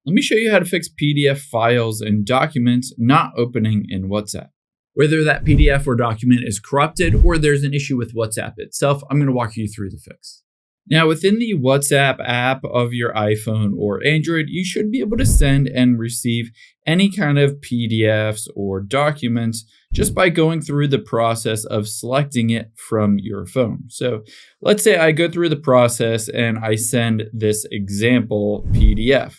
Let me show you how to fix PDF files and documents not opening in WhatsApp. Whether that PDF or document is corrupted or there's an issue with WhatsApp itself, I'm going to walk you through the fix. Now, within the WhatsApp app of your iPhone or Android, you should be able to send and receive any kind of PDFs or documents just by going through the process of selecting it from your phone. So let's say I go through the process and I send this example PDF.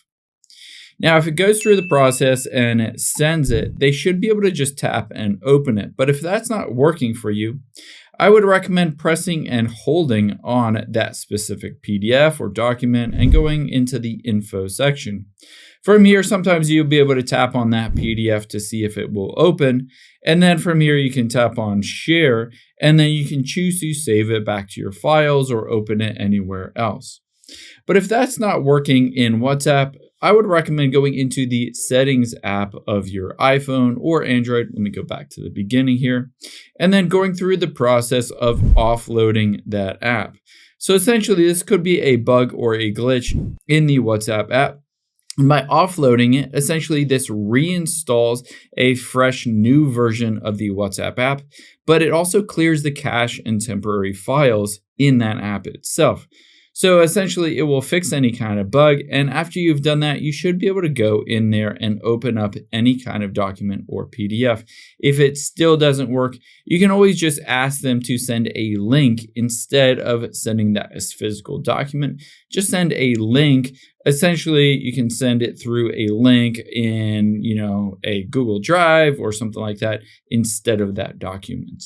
Now, if it goes through the process and it sends it, they should be able to just tap and open it. But if that's not working for you, I would recommend pressing and holding on that specific PDF or document and going into the info section. From here, sometimes you'll be able to tap on that PDF to see if it will open. And then from here, you can tap on share, and then you can choose to save it back to your files or open it anywhere else. But if that's not working in WhatsApp, I would recommend going into the settings app of your iPhone or Android. Let me go back to the beginning here. And then going through the process of offloading that app. So essentially, this could be a bug or a glitch in the WhatsApp app. And by offloading it, essentially this reinstalls a fresh new version of the WhatsApp app, but it also clears the cache and temporary files in that app itself. So essentially, it will fix any kind of bug. And after you've done that, you should be able to go in there and open up any kind of document or PDF. If it still doesn't work, you can always just ask them to send a link instead of sending that as physical document. Just send a link. Essentially, you can send it through a link in, a Google Drive or something like that instead of that document.